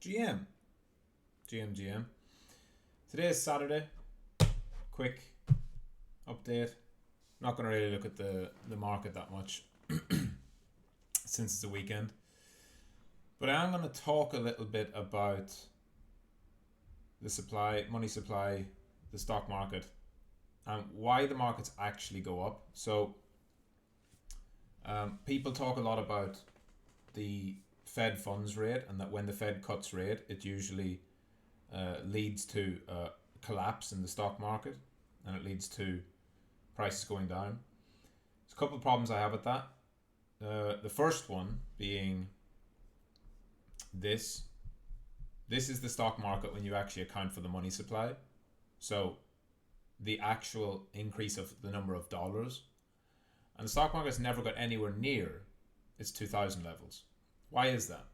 GM. GM. Today is Saturday. Quick update. Not going to really look at the market that much since it's a weekend. But I am going to talk a little bit about the supply, money supply, the stock market, and why the markets actually go up. So people talk a lot about the Fed funds rate, and that when the Fed cuts rate, it usually leads to a collapse in the stock market, and it leads to prices going down. There's a couple of problems I have with that. The first one being this is the stock market when you actually account for the money supply. So the actual increase of the number of dollars. And the stock market's never got anywhere near its 2000 levels. Why is that?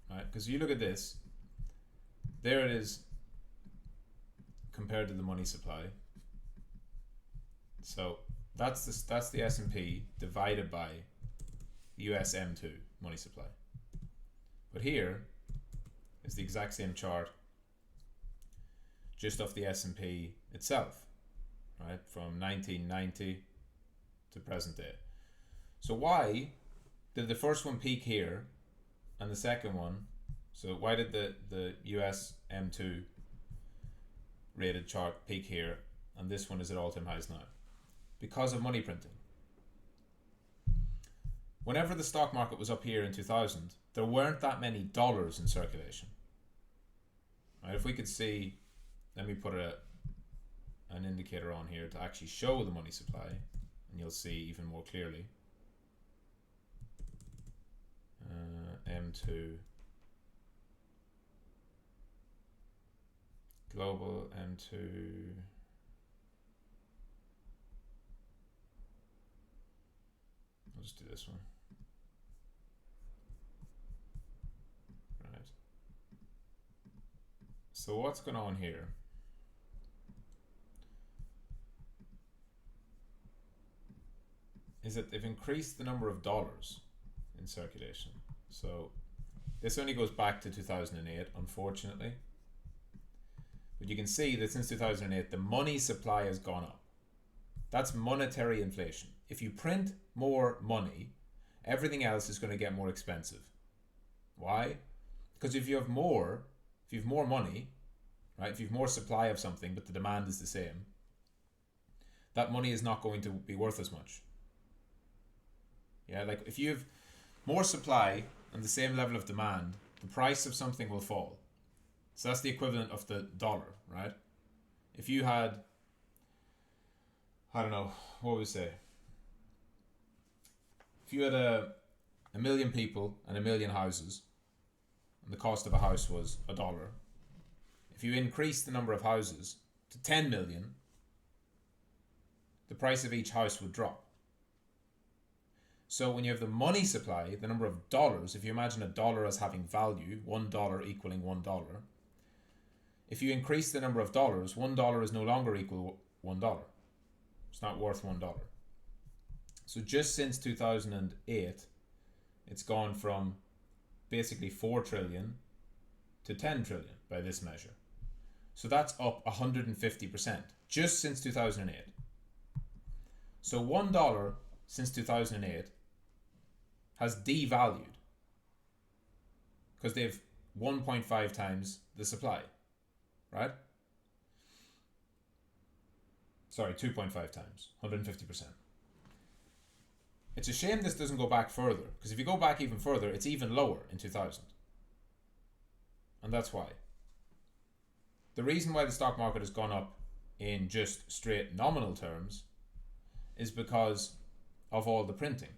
Right? Because you look at this, there it is compared to the money supply. So that's the S&P divided by the US M2 money supply. But here is the exact same chart just off the S&P itself, right? From 1990 to present day. So why did the first one peak here and the second one, so why did the US M2 rated chart peak here and this one is at all-time highs now? Because of money printing. Whenever the stock market was up here in 2000, there weren't that many dollars in circulation. Right? If we could see, let me put an indicator on here to actually show the money supply, and you'll see even more clearly. M2 global M2 I'll just do this one. Right. So what's going on here? Is that they've increased the number of dollars in circulation. So this only goes back to 2008, unfortunately. But you can see that since 2008, the money supply has gone up. That's monetary inflation. If you print more money, everything else is going to get more expensive. Why? Because if you have more money, right? If you have more supply of something, but the demand is the same, that money is not going to be worth as much. Yeah, like if you have more supply and the same level of demand, the price of something will fall. So that's the equivalent of the dollar, right? If you had, I don't know, what would we say? If you had a million people and a million houses, and the cost of a house was $1, if you increase the number of houses to 10 million, the price of each house would drop. So when you have the money supply, the number of dollars, if you imagine a dollar as having value, $1 equaling $1, if you increase the number of dollars, $1 is no longer equal $1. It's not worth $1. So just since 2008, it's gone from basically 4 trillion to 10 trillion by this measure. So that's up 150% just since 2008. So $1 since 2008 has devalued because they've 1.5 times the supply, right? Sorry, 2.5 times, 150%. It's a shame this doesn't go back further, because if you go back even further, it's even lower in 2000. And that's why. The reason why the stock market has gone up in just straight nominal terms is because of all the printing.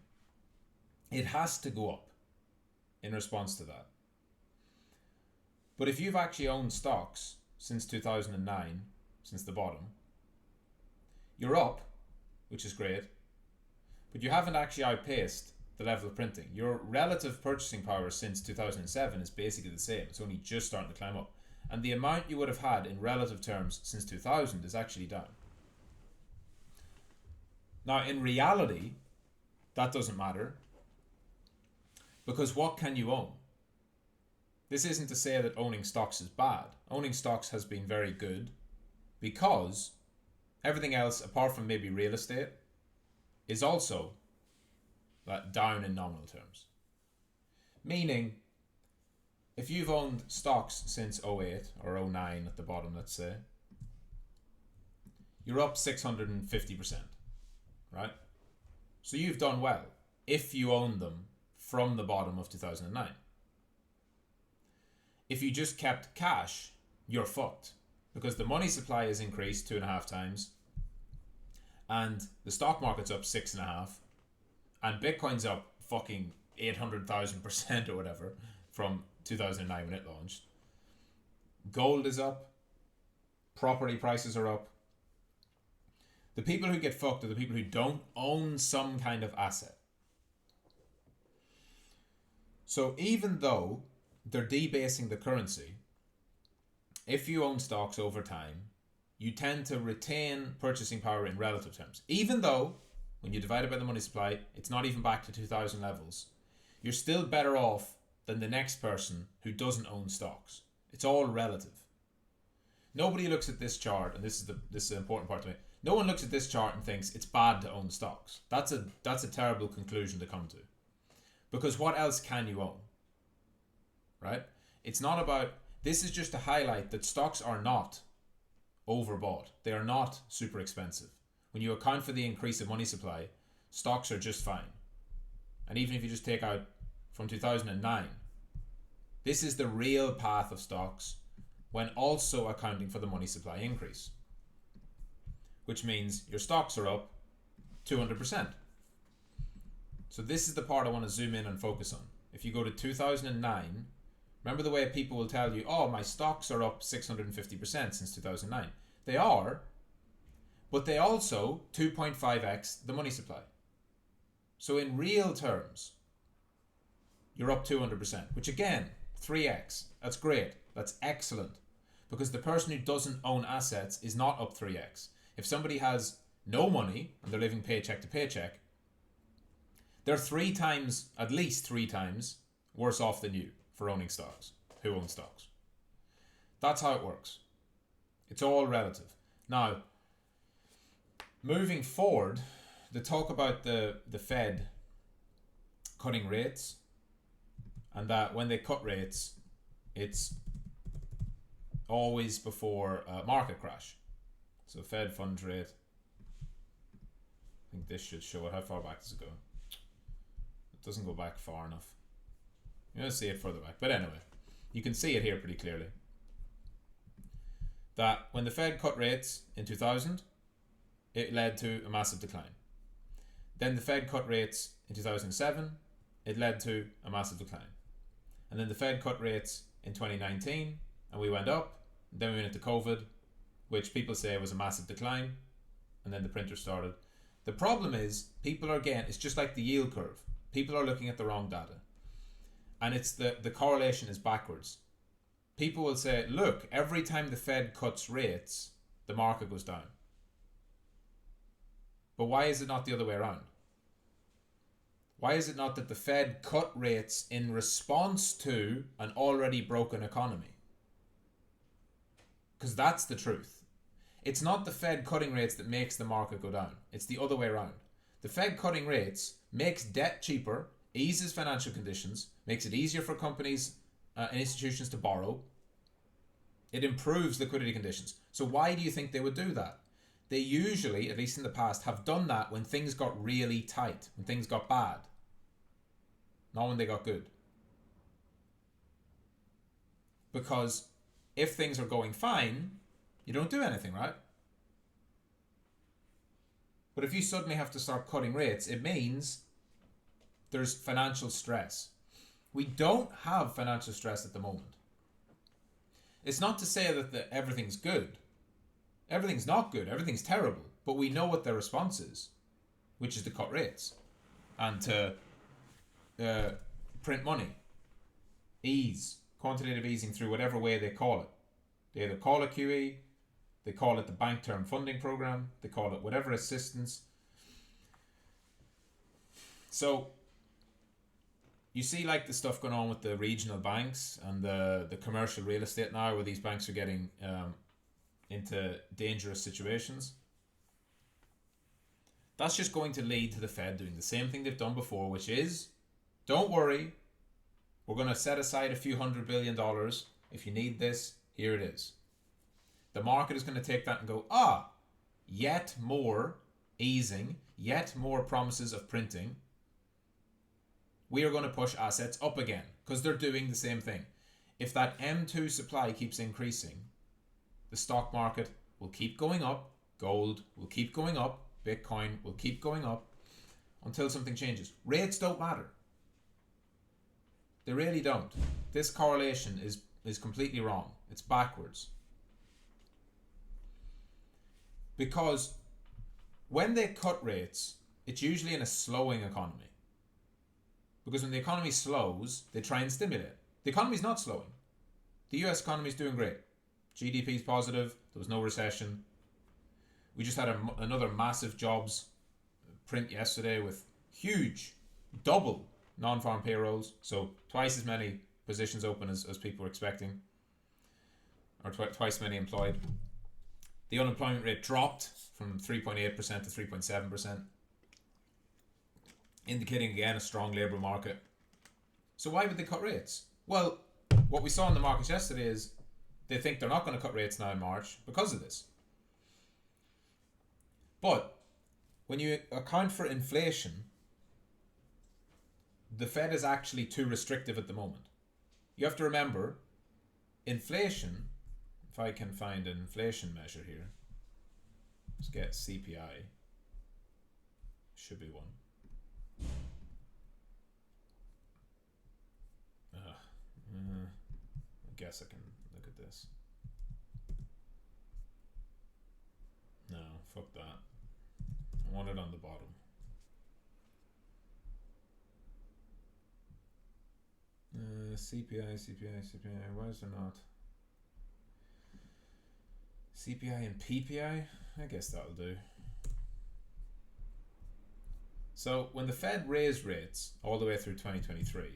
It has to go up in response to that. But if you've actually owned stocks since 2009, since the bottom, you're up, which is great, but you haven't actually outpaced the level of printing. Your relative purchasing power since 2007 is basically the same. It's only just starting to climb up. And the amount you would have had in relative terms since 2000 is actually down. Now, in reality, that doesn't matter, because what can you own? This isn't to say that owning stocks is bad. Owning stocks has been very good because everything else, apart from maybe real estate, is also down in nominal terms. Meaning, if you've owned stocks since '08 or '09 at the bottom, let's say, you're up 650%, right? So you've done well if you own them from the bottom of 2009. If you just kept cash, you're fucked because the money supply has increased 2.5 times and the stock market's up 6.5 and Bitcoin's up fucking 800,000% or whatever from 2009 when it launched. Gold is up. Property prices are up. The people who get fucked are the people who don't own some kind of asset. So even though they're debasing the currency, if you own stocks over time, you tend to retain purchasing power in relative terms. Even though, when you divide it by the money supply, it's not even back to 2000 levels, you're still better off than the next person who doesn't own stocks. It's all relative. Nobody looks at this chart, and this is the important part to me. No one looks at this chart and thinks it's bad to own stocks. That's a terrible conclusion to come to. Because what else can you own? Right? It's not about... This is just to highlight that stocks are not overbought. They are not super expensive. When you account for the increase of money supply, stocks are just fine. And even if you just take out from 2009, this is the real path of stocks when also accounting for the money supply increase. Which means your stocks are up 200%. So this is the part I want to zoom in and focus on. If you go to 2009, remember the way people will tell you, oh, my stocks are up 650% since 2009. They are, but they also 2.5x the money supply. So in real terms, you're up 200%, which again, 3x. That's great. That's excellent. Because the person who doesn't own assets is not up 3x. If somebody has no money and they're living paycheck to paycheck, they're at least three times worse off than you for owning stocks, who own stocks. That's how it works. It's all relative. Now, moving forward, the talk about the Fed cutting rates, and that when they cut rates, it's always before a market crash. So Fed funds rate, I think this should show it. How far back does it go? It doesn't go back far enough. You're going to see it further back. But anyway, you can see it here pretty clearly. That when the Fed cut rates in 2000, it led to a massive decline. Then the Fed cut rates in 2007, it led to a massive decline. And then the Fed cut rates in 2019, and we went up. Then we went into COVID, which people say was a massive decline, and then the printer started. The problem is, people are, again, it's just like the yield curve. People are looking at the wrong data. And it's the correlation is backwards. People will say, look, every time the Fed cuts rates, the market goes down. But why is it not the other way around? Why is it not that the Fed cut rates in response to an already broken economy? Because that's the truth. It's not the Fed cutting rates that makes the market go down. It's the other way around. The Fed cutting rates makes debt cheaper, eases financial conditions, makes it easier for companies and institutions to borrow. It improves liquidity conditions. So why do you think they would do that? They usually, at least in the past, have done that when things got really tight, when things got bad. Not when they got good. Because if things are going fine, you don't do anything, right? But if you suddenly have to start cutting rates, it means there's financial stress. We don't have financial stress at the moment. It's not to say that everything's good. Everything's not good. Everything's terrible. But we know what their response is, which is to cut rates and to print money, ease, quantitative easing through whatever way they call it. They either call it QE, they call it the Bank Term Funding Program, they call it whatever assistance. So you see like the stuff going on with the regional banks and the commercial real estate now, where these banks are getting into dangerous situations. That's just going to lead to the Fed doing the same thing they've done before, which is, don't worry, we're going to set aside a few $100 billion. If you need this, here it is. The market is going to take that and go, yet more easing, yet more promises of printing. We are going to push assets up again because they're doing the same thing. If that M2 supply keeps increasing, the stock market will keep going up, gold will keep going up, Bitcoin will keep going up until something changes. Rates don't matter. They really don't. This correlation is completely wrong. It's backwards. Because when they cut rates, it's usually in a slowing economy. Because when the economy slows, they try and stimulate. The economy's not slowing. The US economy is doing great. GDP is positive. There was no recession. We just had another massive jobs print yesterday with huge, double non-farm payrolls. So twice as many positions open as people were expecting. Or twice as many employed. The unemployment rate dropped from 3.8% to 3.7%. Indicating again a strong labour market. So why would they cut rates? Well, what we saw in the markets yesterday is they think they're not going to cut rates now in March because of this. But when you account for inflation, the Fed is actually too restrictive at the moment. You have to remember, inflation, if I can find an inflation measure here, let's get CPI, should be one. I guess I can look at this. No, fuck that. I want it on the bottom. CPI. Why is there not? CPI and PPI? I guess that'll do. So when the Fed raised rates all the way through 2023, if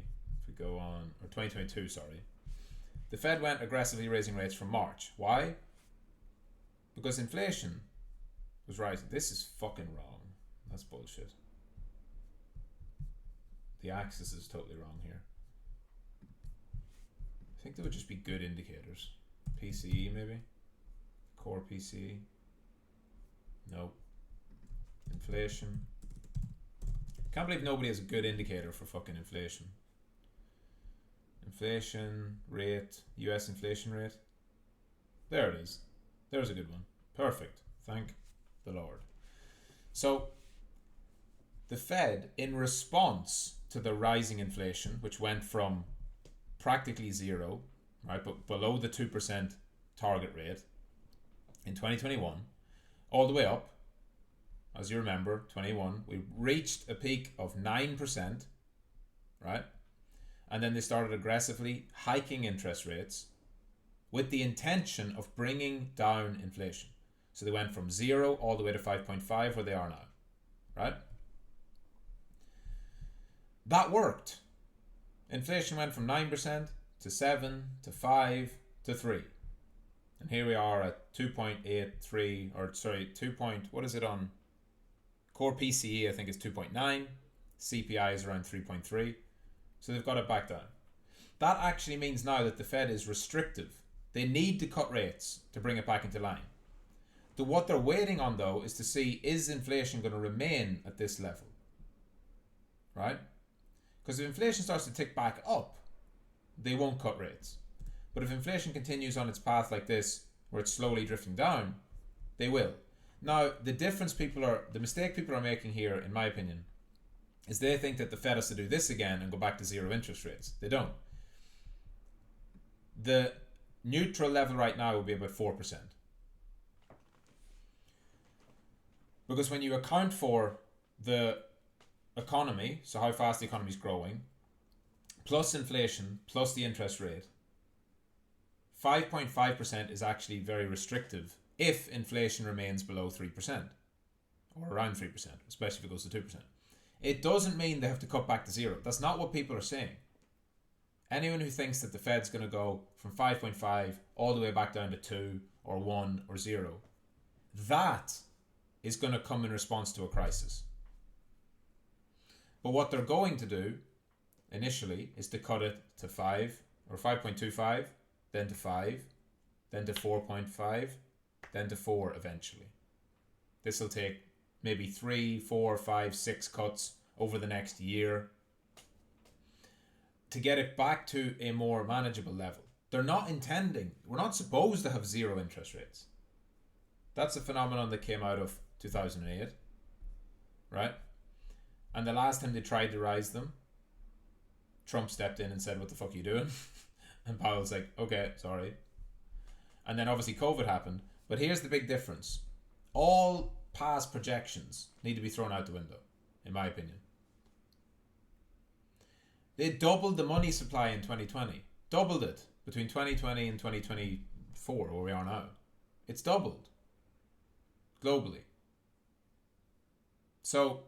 we go on, or 2022, sorry, the Fed went aggressively raising rates from March. Why? Because inflation was rising. This is fucking wrong. That's bullshit. The axis is totally wrong here. I think they would just be good indicators. PCE maybe? Core PCE? No. Inflation. Can't believe nobody has a good indicator for fucking inflation. Inflation rate, US inflation rate. There it is. There's a good one. Perfect. Thank the Lord. So, the Fed, in response to the rising inflation, which went from practically zero, right, but below the 2% target rate in 2021, all the way up, as you remember, 21, we reached a peak of 9%, right? And then they started aggressively hiking interest rates with the intention of bringing down inflation. So they went from 0 all the way to 5.5 where they are now, right? That worked. Inflation went from 9% to 7 to 5 to 3. And here we are at 2.83, or sorry, 2. What is it on? Core PCE I think is 2.9. CPI is around 3.3. So they've got it back down. That actually means now that the Fed is restrictive. They need to cut rates to bring it back into line. What they're waiting on though is to see, is inflation going to remain at this level? Right? Because if inflation starts to tick back up, they won't cut rates. But if inflation continues on its path like this, where it's slowly drifting down, they will. Now, the mistake people are making here, in my opinion, is they think that the Fed has to do this again and go back to zero interest rates. They don't. The neutral level right now will be about 4%. Because when you account for the economy, so how fast the economy is growing, plus inflation, plus the interest rate, 5.5% is actually very restrictive if inflation remains below 3%, or around 3%, especially if it goes to 2%. It doesn't mean they have to cut back to zero. That's not what people are saying. Anyone who thinks that the Fed's going to go from 5.5 all the way back down to 2 or 1 or 0, that is going to come in response to a crisis. But what they're going to do initially is to cut it to 5 or 5.25, then to 5, then to 4.5, then to 4 eventually. This will take maybe 3, 4, 5, 6 cuts over the next year to get it back to a more manageable level. They're not intending, we're not supposed to have zero interest rates. That's a phenomenon that came out of 2008, right? And the last time they tried to rise them, Trump stepped in and said, "What the fuck are you doing?" And Powell's like, "Okay, sorry." And then obviously COVID happened. But here's the big difference. All past projections need to be thrown out the window, in my opinion. They doubled the money supply in 2020. Doubled it between 2020 and 2024, where we are now. It's doubled globally. So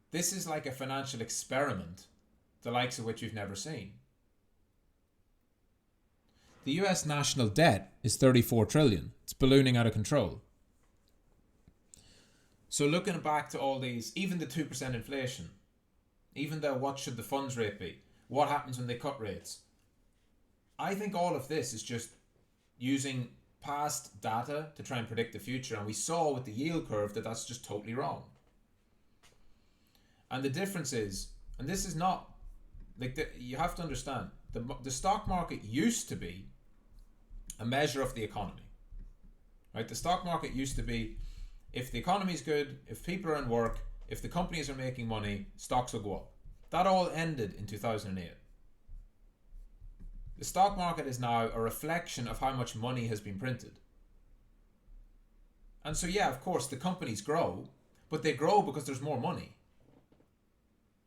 this is like a financial experiment, the likes of which we've never seen. The US national debt is 34 trillion. It's ballooning out of control. So looking back to all these, even the 2% inflation, even the what should the funds rate be, what happens when they cut rates, I think all of this is just using past data to try and predict the future. And we saw with the yield curve that that's just totally wrong. And the difference is, and this is not, you have to understand, the stock market used to be a measure of the economy. Right? The stock market used to be, if the economy is good, if people are in work, if the companies are making money, stocks will go up. That all ended in 2008. The stock market is now a reflection of how much money has been printed. And so yeah, of course, the companies grow, but they grow because there's more money.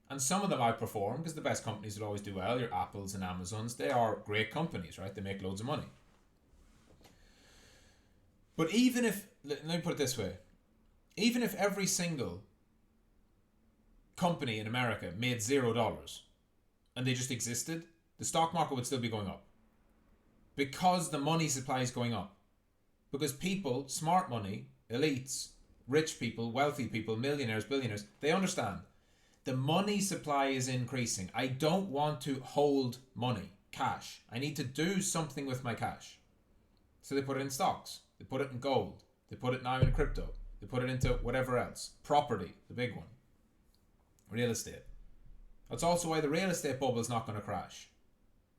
And some of them outperform because the best companies will always do well. Your Apples and Amazons, they are great companies, right? They make loads of money. But even if, let me put it this way, even if every single company in America made $0 and they just existed, the stock market would still be going up. Because the money supply is going up. Because people, smart money, elites, rich people, wealthy people, millionaires, billionaires, they understand the money supply is increasing. I don't want to hold money, cash. I need to do something with my cash. So they put it in stocks. They put it in gold. They put it now in crypto. They put it into whatever else. Property, the big one. Real estate. That's also why the real estate bubble is not going to crash.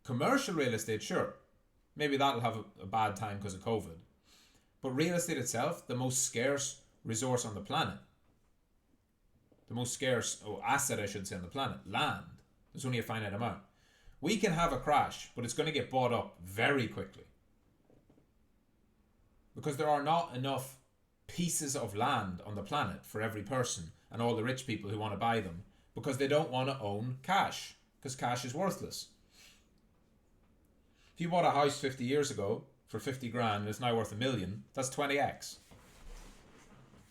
Commercial real estate, sure. Maybe that'll have a bad time because of COVID. But real estate itself, the most scarce resource on the planet, the most scarce asset, I should say, on the planet, land. There's only a finite amount. We can have a crash, but it's going to get bought up very quickly. Because there are not enough pieces of land on the planet for every person and all the rich people who want to buy them, because they don't want to own cash, because cash is worthless. If you bought a house 50 years ago for 50 grand and it's now worth $1 million, that's 20x.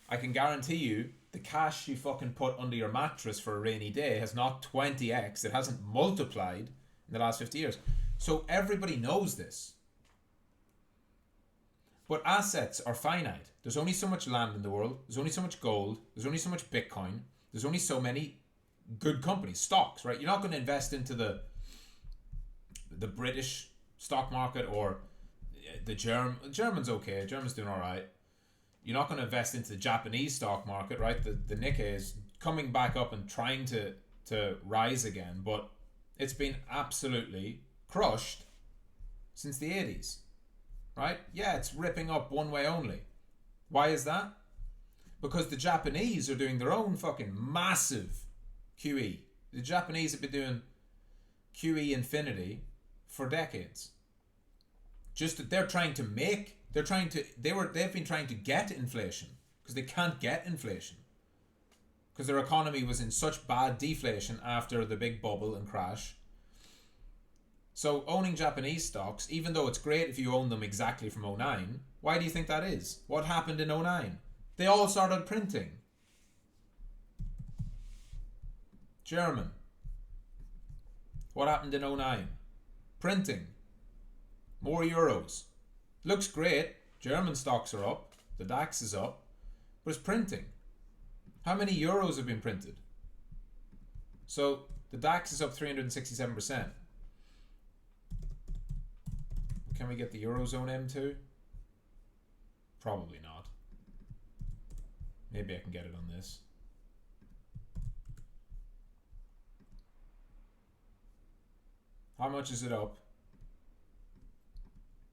I can guarantee you the cash you fucking put under your mattress for a rainy day has not 20x. It hasn't multiplied in the last 50 years. So everybody knows this. But assets are finite. There's only so much land in the world. There's only so much gold. There's only so much Bitcoin. There's only so many good companies, stocks, right? You're not going to invest into the British stock market or the German's okay. German's doing all right. You're not going to invest into the Japanese stock market, right? The Nikkei is coming back up and trying to rise again, but it's been absolutely crushed since the 80s, right? Yeah, it's ripping up one way only. Why is that? Because the Japanese are doing their own fucking massive QE. The Japanese have been doing QE infinity for decades. Just that they've been trying to get inflation because they can't get inflation because their economy was in such bad deflation after the big bubble and crash. So owning Japanese stocks, even though it's great if you own them exactly from 2009, why do you think that is? What happened in 2009? They all started printing. German. What happened in '09? Printing. More euros. Looks great. German stocks are up. The DAX is up. But it's printing. How many euros have been printed? So the DAX is up 367%. Can we get the Eurozone M2? Probably not. Maybe I can get it on this. How much is it up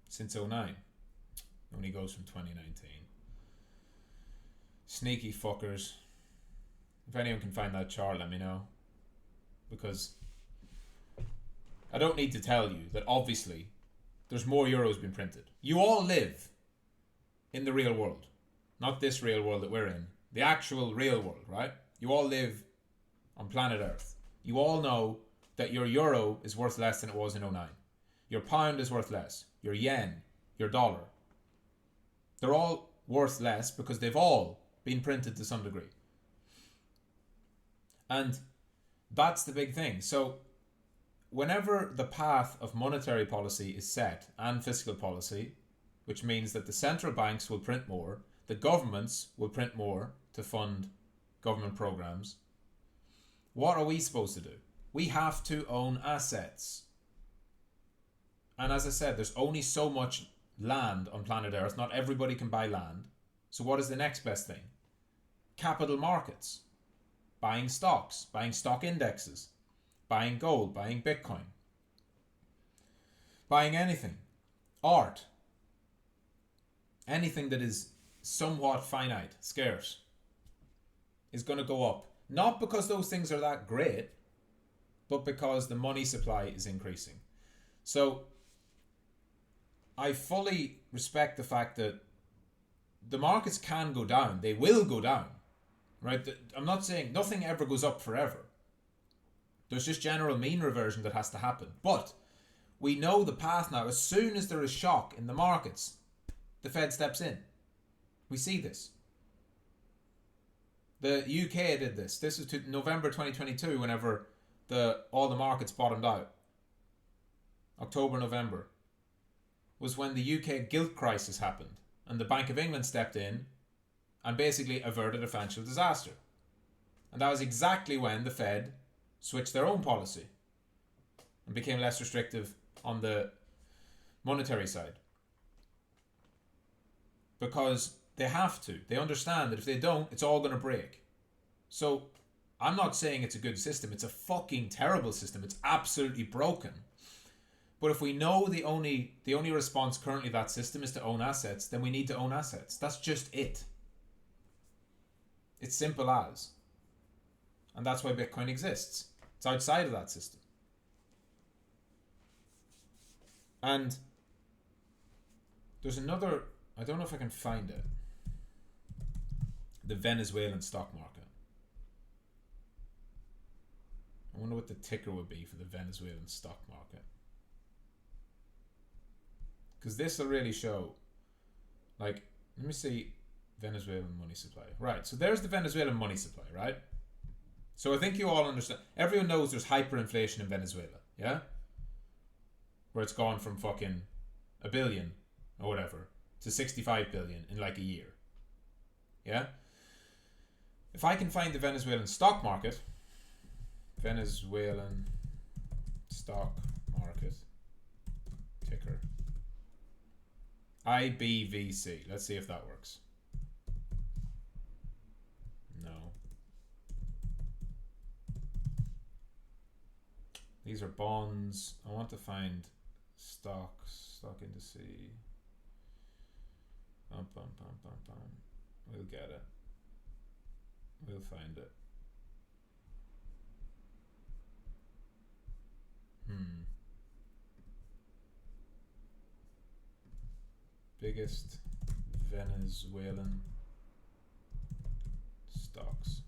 since '09? Only goes from 2019. Sneaky fuckers. If anyone can find that chart, let me know. Because I don't need to tell you that obviously there's more euros being printed. You all live in the real world. Not this real world that we're in. The actual real world, right? You all live on planet Earth. You all know that your euro is worth less than it was in '09. Your pound is worth less. Your yen, your dollar. They're all worth less because they've all been printed to some degree. And that's the big thing. So whenever the path of monetary policy is set and fiscal policy, which means that the central banks will print more, the governments will print more to fund government programs, what are we supposed to do? We have to own assets. And as I said, there's only so much land on planet Earth. Not everybody can buy land. So what is the next best thing? Capital markets. Buying stocks, buying stock indexes, buying gold, buying Bitcoin, buying anything. Art. Anything that is somewhat finite, scarce, is going to go up. Not because those things are that great, but because the money supply is increasing. So I fully respect the fact that the markets can go down. They will go down. Right? I'm not saying nothing ever goes up forever. There's just general mean reversion that has to happen. But we know the path now. As soon as there is shock in the markets, the Fed steps in. We see this. The UK did this. This was to November 2022 whenever all the markets bottomed out. October, November was when the UK gilt crisis happened. And the Bank of England stepped in and basically averted a financial disaster. And that was exactly when the Fed switched their own policy and became less restrictive on the monetary side. Because they have to. They understand that if they don't, it's all going to break. So I'm not saying it's a good system. It's a fucking terrible system. It's absolutely broken. But if we know the only response currently to that system is to own assets, then we need to own assets. That's just it. It's simple as. And that's why Bitcoin exists. It's outside of that system. And there's another, I don't know if I can find it. The Venezuelan stock market. I wonder what the ticker would be for the Venezuelan stock market. Because this will really show, like, let me see Venezuelan money supply. Right, so there's the Venezuelan money supply, right? So I think you all understand. Everyone knows there's hyperinflation in Venezuela, yeah? Where it's gone from fucking $1 billion or whatever to 65 billion in like a year. Yeah? If I can find the Venezuelan stock market, Venezuelan stock market ticker, IBVC. Let's see if that works. No. These are bonds. I want to find stock indices. Bum, bum, bum, bum, bum. We'll get it. We'll find it. Biggest Venezuelan stocks.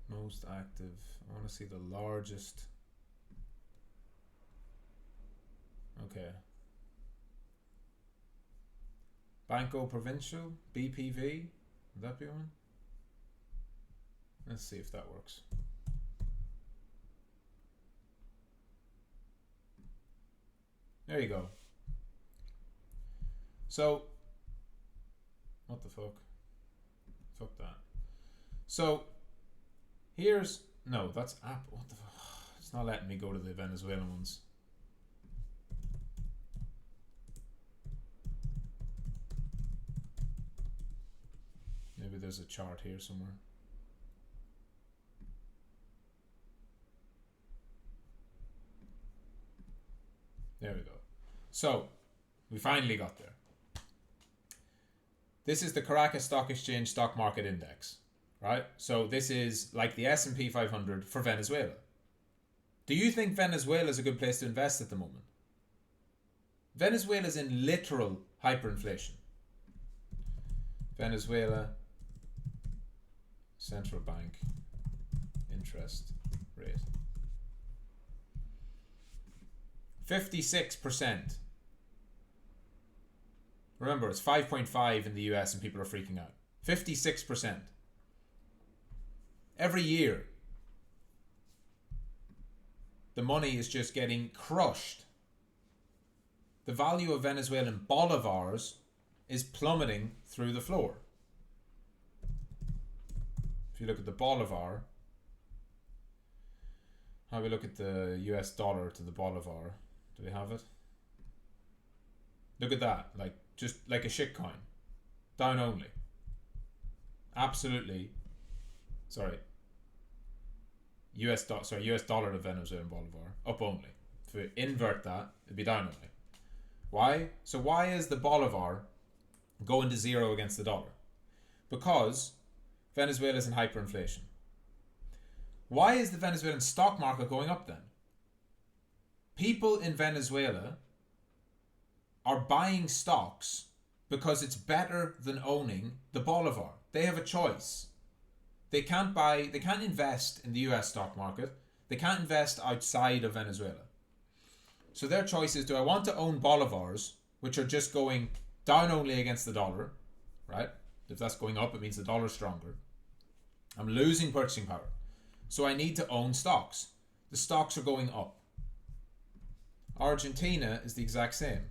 Most active. I want to see the largest Okay. Banco Provincial, BPV. Would that be one? Let's see if that works. There you go. So, what the fuck? Fuck that. So, here's no, that's app. What the fuck? It's not letting me go to the Venezuelan ones. Maybe there's a chart here somewhere. There we go. So, we finally got there. This is the Caracas Stock Exchange Stock Market Index, right? So this is like the S&P 500 for Venezuela. Do you think Venezuela is a good place to invest at the moment? Venezuela is in literal hyperinflation. Venezuela central bank interest rate. 56%. Remember, it's 5.5 in the US and people are freaking out. 56%. Every year, the money is just getting crushed. The value of Venezuelan bolivars is plummeting through the floor. If you look at the bolivar, how we look at the US dollar to the bolivar, do we have it? Look at that, like just like a shit coin. Down only. Absolutely. Sorry. US dollar to Venezuelan bolivar. Up only. If we invert that, it'd be down only. Why? So why is the bolivar going to zero against the dollar? Because Venezuela is in hyperinflation. Why is the Venezuelan stock market going up then? People in Venezuela are buying stocks because it's better than owning the bolivar. They have a choice. They can't invest in the US stock market. They can't invest outside of Venezuela. So their choice is, do I want to own bolivars, which are just going down only against the dollar, right? If that's going up, it means the dollar's stronger. I'm losing purchasing power. So I need to own stocks. The stocks are going up. Argentina is the exact same.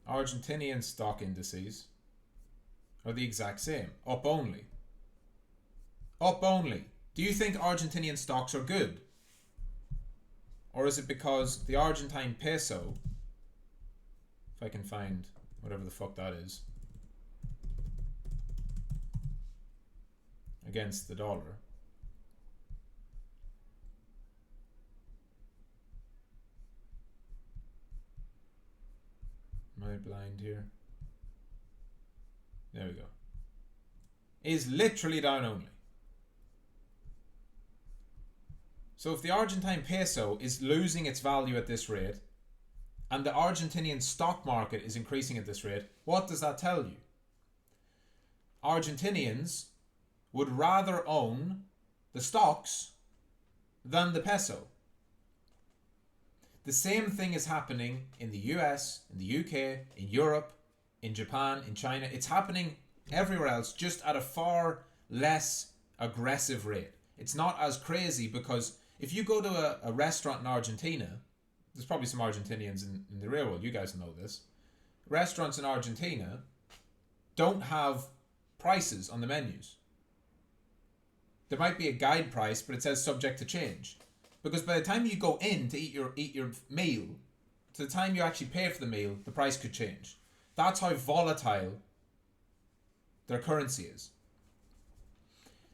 Argentinian stock indices are the exact same. Up only. Up only. Do you think Argentinian stocks are good? Or is it because the Argentine peso, if I can find whatever the fuck that is, against the dollar, am I blind here? There we go. Is literally down only. So if the Argentine peso is losing its value at this rate, and the Argentinian stock market is increasing at this rate, what does that tell you? Argentinians would rather own the stocks than the peso. The same thing is happening in the US, in the UK, in Europe, in Japan, in China. It's happening everywhere else, just at a far less aggressive rate. It's not as crazy because if you go to a restaurant in Argentina, there's probably some Argentinians in the real world, you guys know this. Restaurants in Argentina don't have prices on the menus. There might be a guide price, but it says subject to change. Because by the time you go in to eat your meal, to the time you actually pay for the meal, the price could change. That's how volatile their currency is.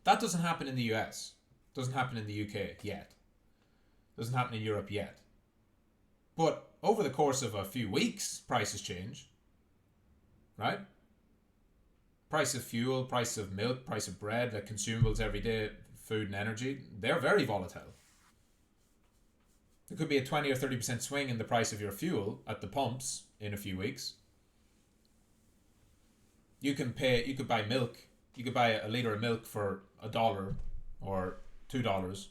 That doesn't happen in the US. Doesn't happen in the UK yet. Doesn't happen in Europe yet. But over the course of a few weeks, prices change. Right? Price of fuel, price of milk, price of bread, like consumables, everyday food and energy, they're very volatile. There could be a 20 or 30% swing in the price of your fuel at the pumps in a few weeks. You could buy milk. You could buy a litre of milk for $1 or $2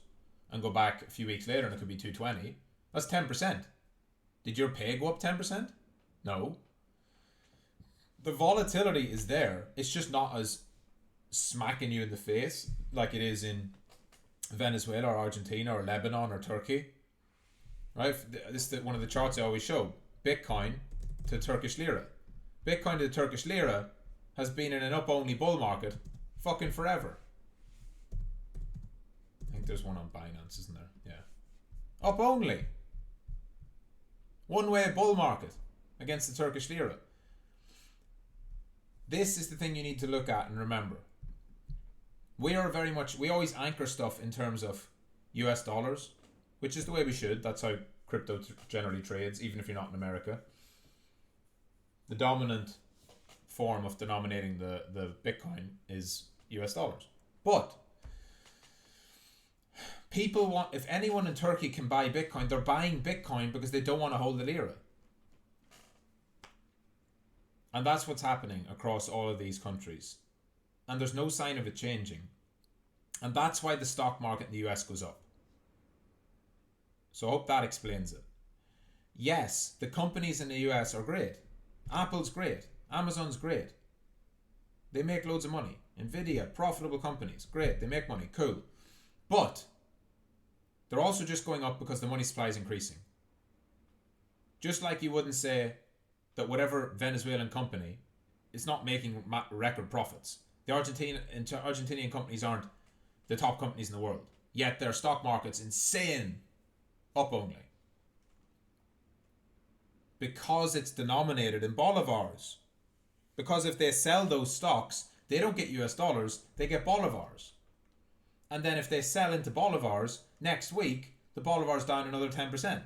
and go back a few weeks later and it could be 220, that's 10%. Did your pay go up 10%? No. The volatility is there. It's just not as smacking you in the face like it is in Venezuela or Argentina or Lebanon or Turkey. Right? This is one of the charts I always show. Bitcoin to Turkish lira. Bitcoin to the Turkish lira has been in an up-only bull market fucking forever. I think there's one on Binance, isn't there? Yeah. Up only. One-way bull market against the Turkish lira. This is the thing you need to look at and remember. We always anchor stuff in terms of US dollars, which is the way we should. That's how crypto generally trades, even if you're not in America. The dominant form of denominating the Bitcoin is US dollars. But people want, if anyone in Turkey can buy Bitcoin, they're buying Bitcoin because they don't want to hold the lira. And that's what's happening across all of these countries. And there's no sign of it changing. And that's why the stock market in the US goes up. So I hope that explains it. Yes, the companies in the US are great. Apple's great. Amazon's great. They make loads of money. Nvidia, profitable companies. Great, they make money. Cool. But they're also just going up because the money supply is increasing. Just like you wouldn't say that whatever Venezuelan company is not making record profits. The Argentinian companies aren't the top companies in the world. Yet their stock market's insane up only. Because it's denominated in bolivars. Because if they sell those stocks, they don't get US dollars, they get bolivars. And then if they sell into bolivars, next week, the bolivar's down another 10%.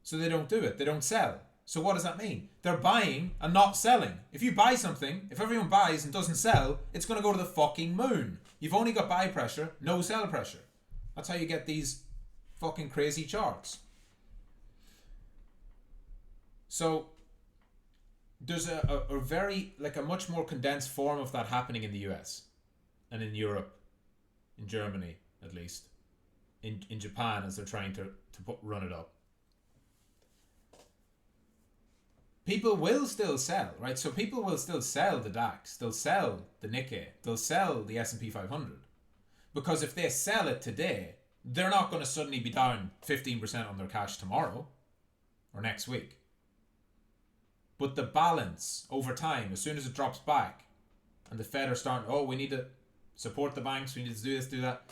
So they don't do it, they don't sell. So what does that mean? They're buying and not selling. If you buy something, if everyone buys and doesn't sell, it's going to go to the fucking moon. You've only got buy pressure, no sell pressure. That's how you get these fucking crazy charts. So there's a very, like a much more condensed form of that happening in the US and in Europe, in Germany at least, in Japan as they're trying to run it up. People will still sell, right? So people will still sell the DAX, they'll sell the Nikkei, they'll sell the S&P 500. Because if they sell it today, they're not going to suddenly be down 15% on their cash tomorrow or next week. But the balance over time, as soon as it drops back and the Fed are starting, we need to support the banks, we need to do this, do that.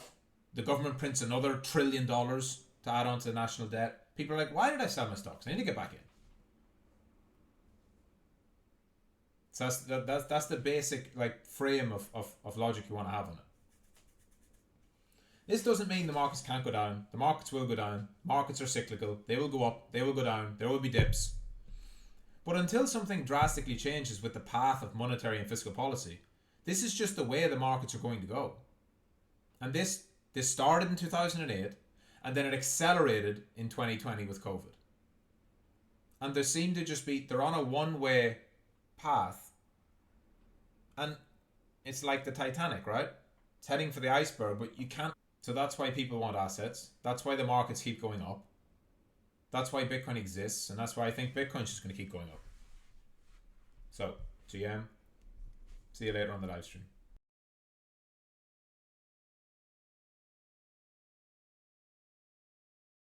The government prints another $1 trillion to add on to the national debt. People are like, why did I sell my stocks? I need to get back in. So that's the basic frame of logic you want to have on it. This doesn't mean the markets can't go down. The markets will go down. Markets are cyclical. They will go up. They will go down. There will be dips. But until something drastically changes with the path of monetary and fiscal policy, this is just the way the markets are going to go. And this started in 2008 and then it accelerated in 2020 with COVID. And there seem to just be, they're on a one-way path. And it's like the Titanic, right? It's heading for the iceberg, but you can't. So that's why people want assets. That's why the markets keep going up. That's why Bitcoin exists. And that's why I think Bitcoin's just going to keep going up. So, GM, see you later on the live stream.